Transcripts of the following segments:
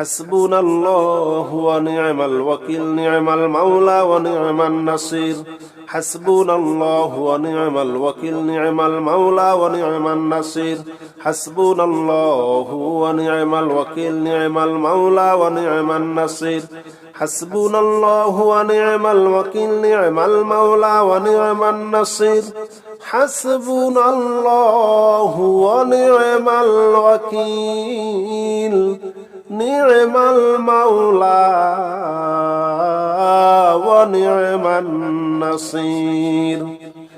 حسبنا الله ونعم الوكيل نعم المولى ونعم النصير حسبنا الله ونعم الوكيل نعم المولى ونعم النصير حسبنا الله ونعم الوكيل نعم المولى ونعم النصير حسبنا الله ونعم الوكيل نعم المولى ونعم النصير حسبنا الله ونعم الوكيل نعم المولى ونعم النصير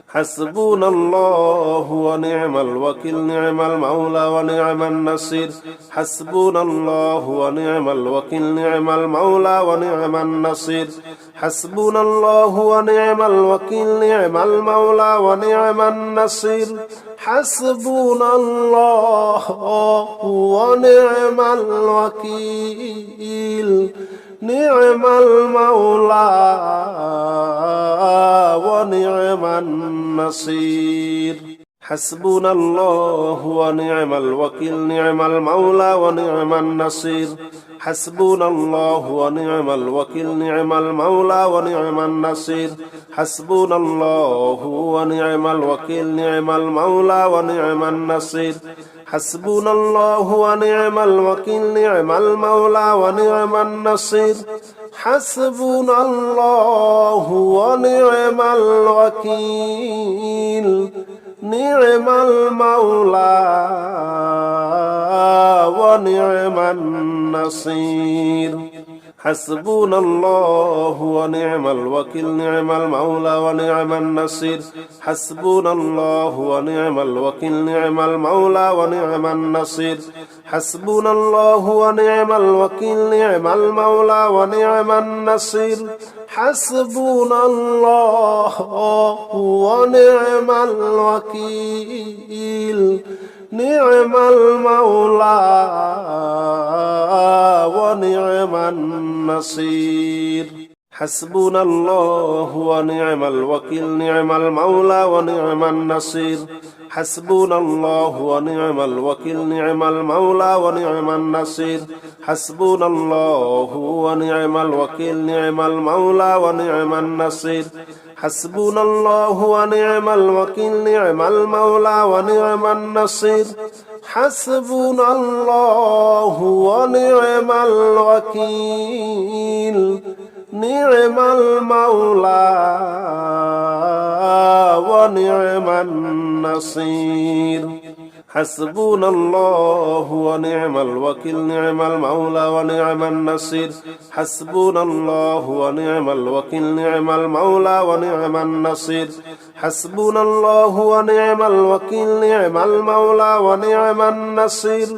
حسبنا الله ونعم الوكيل نعم المولى ونعم النصير حسبنا الله ونعم الوكيل نعم المولى ونعم النصير حسبنا الله ونعم الوكيل نعم المولى ونعم النصير حسبنا الله ونعم الوكيل نعم المولى ونعم النصير حسبنا الله ونعم الوكيل نعم المولى ونعم النصير حسبنا الله ونعم الوكيل نعم المولى ونعم النصير حسبنا الله ونعم الوكيل نعم المولى ونعم النصير حسبنا الله ونعم الوكيل نعم المولى ونعم النصير حسبنا الله ونعم الوكيل نعم المولى ونعم النصير حسبنا الله ونعم الوكيل نعم المولى ونعم النصير حسبنا الله ونعم الوكيل نعم المولى ونعم النصير حسبنا الله ونعم الوكيل نعم المولى ونعم النصير حسبنا الله ونعم الوكيل نعم المولى ونعم النصير حسبنا الله ونعم الوكيل نعم المولى ونعم النصير حسبنا الله ونعم الوكيل نعم المولى ونعم النصير حسبنا الله ونعم الوكيل نعم المولى ونعم النصير حسبنا الله ونعم الوكيل نعم المولى ونعم النصير حسبنا الله ونعم الوكيل نعم المولى ونعم النصير حسبنا الله ونعم الوكيل نعم المولى ونعم النصير حسبنا الله ونعم الوكيل نعم المولى ونعم النصير حسبنا الله ونعم الوكيل نعم المولى ونعم النصير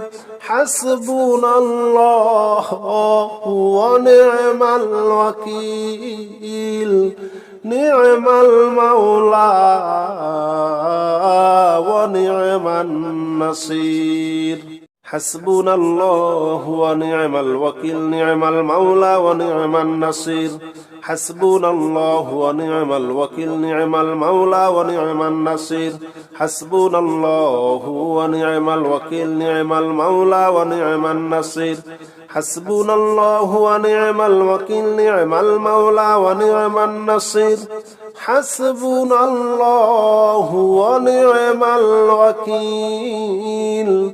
حسبنا الله ونعم الوكيل نعم المولى ونعم النصير حسبنا الله ونعم الوكيل نعم المولى ونعم النصير حسبنا الله ونعم الوكيل نعم المولى ونعم النصير حسبنا الله ونعم الوكيل نعم المولى ونعم النصير حسبنا الله ونعم الوكيل نعم المولى ونعم النصير حسبنا الله ونعم الوكيل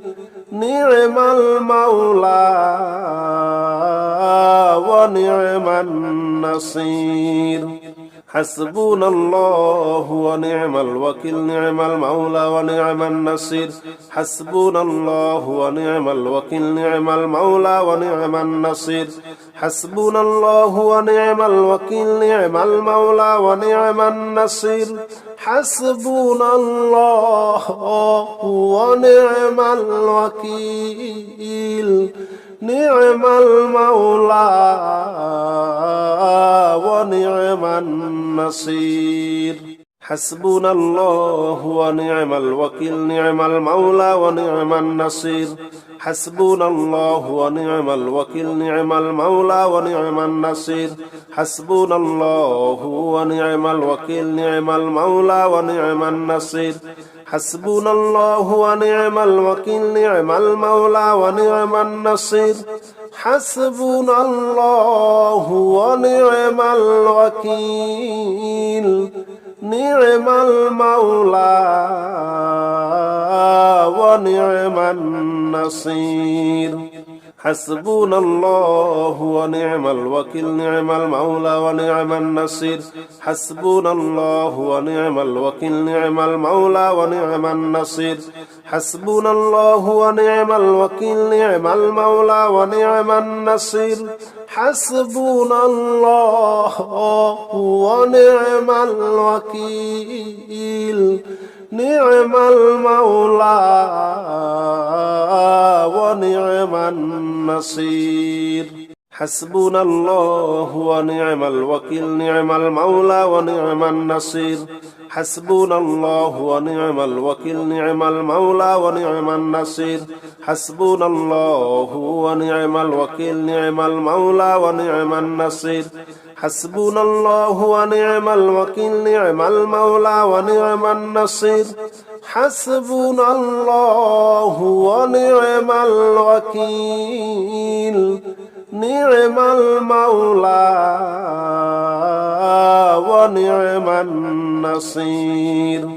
نعم المولى ونعم النصير حسبنا الله ونعم الوكيل نعم المولى ونعم النصير حسبنا الله ونعم الوكيل نعم المولى ونعم النصير حسبنا الله ونعم الوكيل نعم المولى ونعم النصير حسبنا الله ونعم الوكيل نعم المولى ونعم النصير حسبنا الله ونعم الوكيل نعم المولى ونعم النصير حسبنا الله ونعم الوكيل نعم المولى ونعم النصير حسبنا الله ونعم الوكيل نعم المولى ونعم النصير حسبنا الله ونعم الوكيل نعم المولى ونعم النصير حسبنا الله ونعم الوكيل نعم المولى ونعم النصير حسبنا الله ونعم الوكيل نعم المولى ونعم النصير حسبنا الله ونعم الوكيل نعم المولى ونعم النصير حسبنا الله ونعم الوكيل نعم المولى ونعم النصير حسبنا الله ونعم الوكيل نعم المولى ونعم النصير حسبنا الله ونعم الوكيل نعم المولى ونعم النصير حسبنا الله ونعم الوكيل نعم المولى ونعم النصير حسبنا الله ونعم الوكيل نعم المولى ونعم النصير حسبنا الله ونعم الوكيل نعم المولى ونعم النصير حسبنا الله ونعم الوكيل نعم المولى ونعم النصير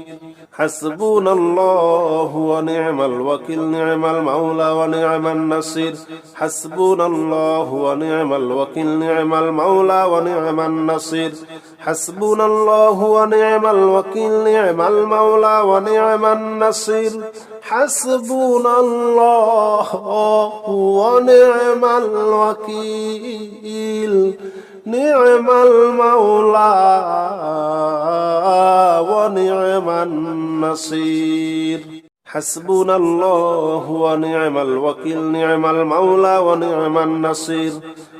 حسبنا الله ونعم الوكيل نعم المولى ونعم النصير حسبنا الله ونعم الوكيل نعم المولى ونعم النصير حسبنا الله ونعم الوكيل نعم المولى ونعم النصير حسبنا الله ونعم الوكيل نعم المولى ونعم النصير حسبنا الله ونعم الوكيل نعم المولى ونعم النصير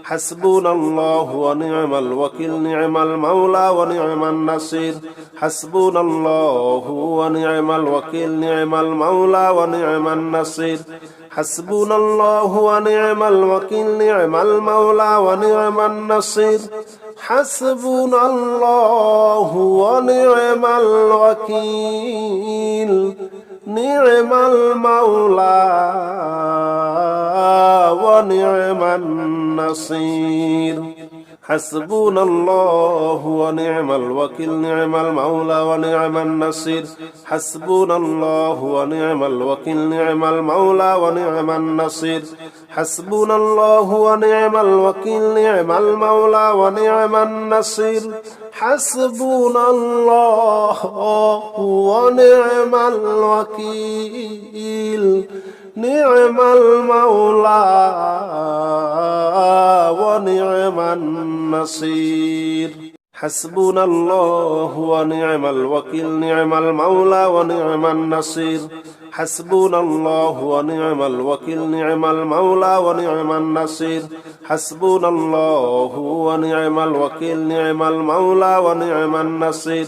حسبنا الله ونعم الوكيل نعم المولى ونعم النصير حسبنا الله ونعم الوكيل نعم المولى ونعم النصير حسبنا الله ونعم الوكيل نعم المولى ونعم النصير حسبنا الله ونعم الوكيل نعم المولى ونعم النصير حسبنا الله ونعم الوكيل نعم المولى ونعم النصير حسبنا الله ونعم الوكيل نعم المولى ونعم النصير حسبنا الله ونعم الوكيل نعم المولى ونعم النصير حسبنا الله ونعم الوكيل نعم المولى ونعم النصير حسبنا الله ونعم الوكيل نعم المولى ونعم النصير حسبنا الله ونعم الوكيل نعم المولى ونعم النصير حسبنا الله ونعم الوكيل نعم المولى ونعم النصير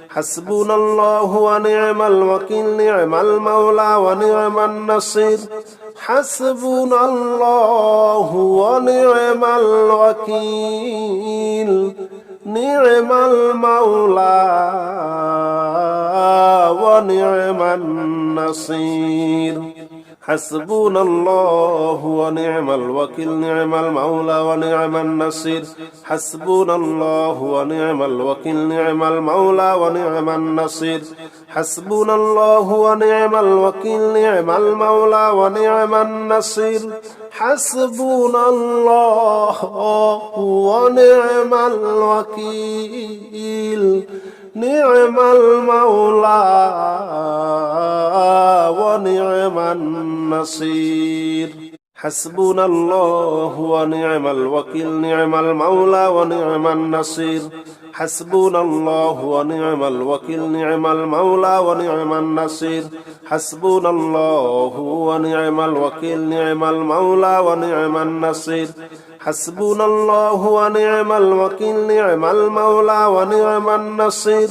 حسبنا الله ونعم الوكيل نعم المولى ونعم النصير حسبنا الله ونعم الوكيل نعم المولى ونعم النصير حسبنا الله ونعم الوكيل نعم المولى ونعم النصير حسبنا الله ونعم الوكيل نعم المولى ونعم النصير حسبنا الله ونعم الوكيل نعم المولى ونعم النصير حسبنا الله ونعم الوكيل نعم المولى ونعم النصير حسبنا الله ونعم الوكيل نعم المولى ونعم النصير حسبنا الله ونعم الوكيل نعم المولى ونعم النصير حسبنا الله ونعم الوكيل نعم المولى ونعم النصير حسبنا الله ونعم الوكيل نعم المولى ونعم النصير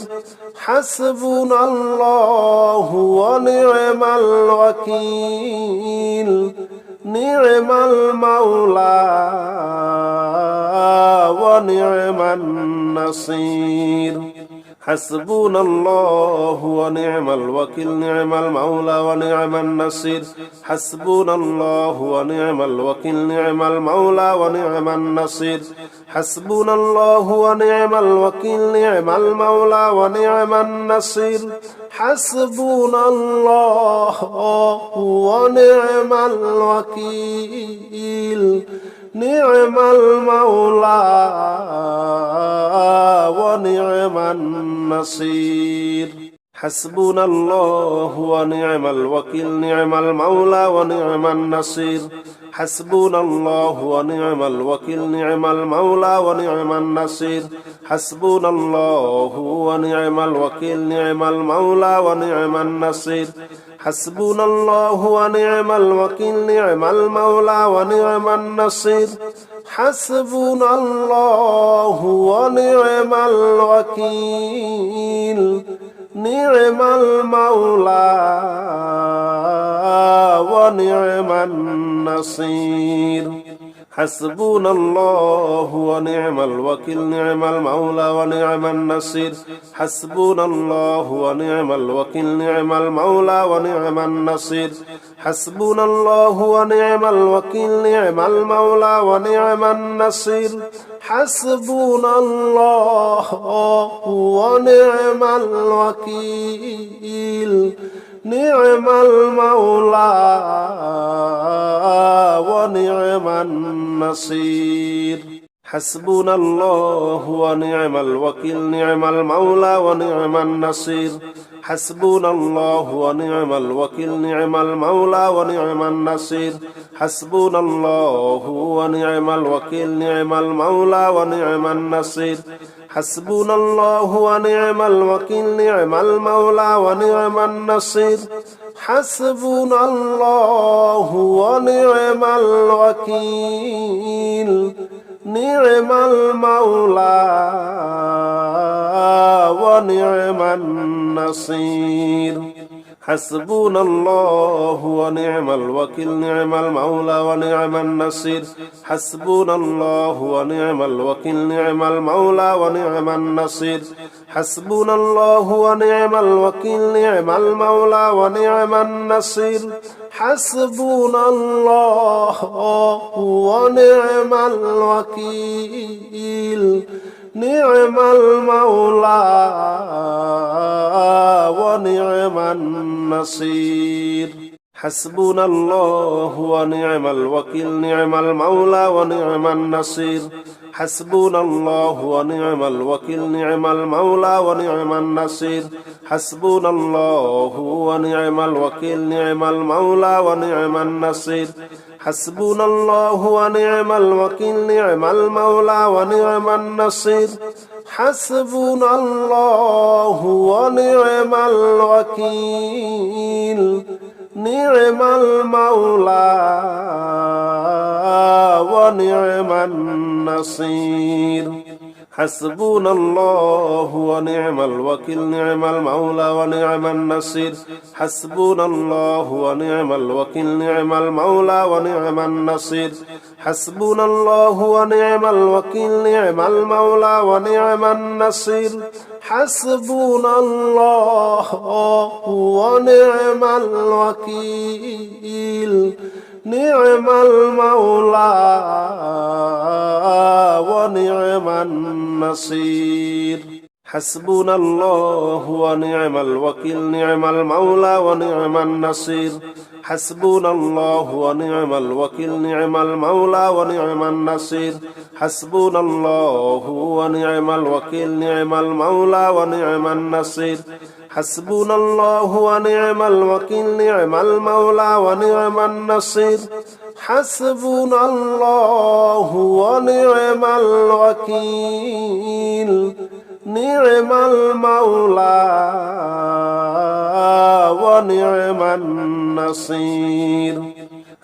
حسبنا الله ونعم الوكيل نعم المولى ونعم النصير حسبنا الله ونعم الوكيل نعم المولى ونعم النصير حسبنا الله ونعم الوكيل نعم المولى ونعم النصير حسبنا الله ونعم الوكيل نعم المولى ونعم النصير حسبنا الله ونعم الوكيل نعم المولى ونعم النصير حسبنا الله ونعم الوكيل نعم المولى ونعم النصير حسبنا الله ونعم الوكيل نعم المولى ونعم النصير حسبنا الله ونعم الوكيل نعم المولى ونعم النصير حسبنا الله ونعم الوكيل نعم المولى ونعم النصير حسبنا الله ونعم الوكيل نعم المولى ونعم النصير حسبنا الله ونعم الوكيل نعم المولى ونعم النصير حسبنا الله ونعم الوكيل نعم المولى ونعم النصير حسبنا الله ونعم الوكيل نعم المولى ونعم النصير حسبنا الله ونعم الوكيل نعم المولى ونعم النصير حسبنا الله ونعم الوكيل نعم المولى ونعم النصير حسبنا الله ونعم الوكيل نعم المولى ونعم النصير حسبنا الله ونعم الوكيل نعم المولى ونعم النصير حسبنا الله ونعم الوكيل نعم المولى ونعم النصير حسبنا الله ونعم الوكيل نعم المولى ونعم النصير حسبنا الله ونعم الوكيل نعم المولى ونعم النصير حسبنا الله ونعم الوكيل نعم المولى ونعم النصير حسبنا الله ونعم الوكيل نعم المولى ونعم النصير حسبنا الله ونعم الوكيل نعم المولى ونعم النصير حسبنا الله ونعم الوكيل نعم المولى ونعم النصير حسبنا الله ونعم الوكيل نعم المولى ونعم النصير حسبنا الله ونعم الوكيل نعم المولى ونعم النصير حسبنا الله ونعم الوكيل نعم المولى ونعم النصير حسبنا الله ونعم الوكيل نعم المولى ونعم النصير حسبنا الله ونعم الوكيل نعم المولى ونعم النصير حسبنا الله ونعم الوكيل نعم المولى ونعم النصير حسبنا الله ونعم الوكيل نعم المولى ونعم النصير حسبنا الله ونعم الوكيل نعم المولى ونعم النصير حسبنا الله ونعم الوكيل نعم المولى ونعم النصير حسبنا الله ونعم الوكيل نعم المولى ونعم النصير حسبنا الله ونعم الوكيل نعم المولى ونعم النصير حسبنا الله ونعم الوكيل نعم المولى ونعم النصير حسبنا الله ونعم الوكيل نعم المولى ونعم النصير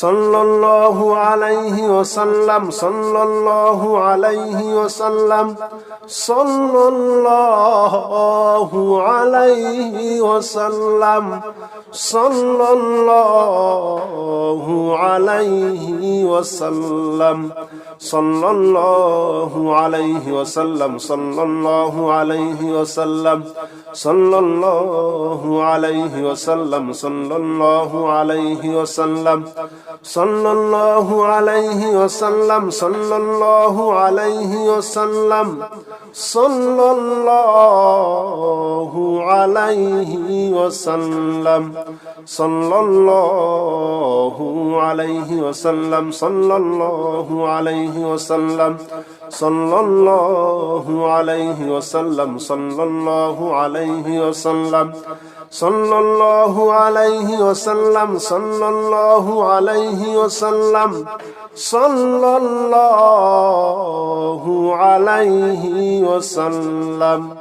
সাল্লাল্লাহু আলাইহি ওয়াসাল্লাম সাল্লাল্লাহু আলাইহি ওয়াসাল্লাম সাল্লাল্লাহু আলাইহি ওয়াসাল্লাম সাল্লাল্লাহু আলাইহি ওয়াসাল্লাম সাল্লাল্লাহু আলাইহি ওয়াসাল্লাম সাল্লাল্লাহু আলাইহি ওয়াসাল্লাম সাল্লাল্লাহু আলাইহি ওয়াসাল্লাম সাল্লাল্লাহু আলাইহি ওয়াসাল্লাম সাল্লাল্লাহু আলাইহি ওয়াসাল্লাম সাল্লাল্লাহু আলাইহি ওয়াসাল্লাম সাল্লাল্লাহু আলাইহি ওয়াসাল্লাম সাল্লাল্লাহু আলাইহি ওয়াসাল্লাম সাল্লাল্লাহু আলাইহি ওয়াসাল্লাম সাল্লাল্লাহু আলাইহি ওয়াসাল্লাম সাল্লাল্লাহু আলাইহি ওয়াসাল্লাম সাল্লাল্লাহু আলাইহি ওয়াসাল্লাম সাল্লাল্লাহু আলাইহি ওয়াসাল্লাম সাল্লাল্লাহু আলাইহি ওয়াসাল্লাম।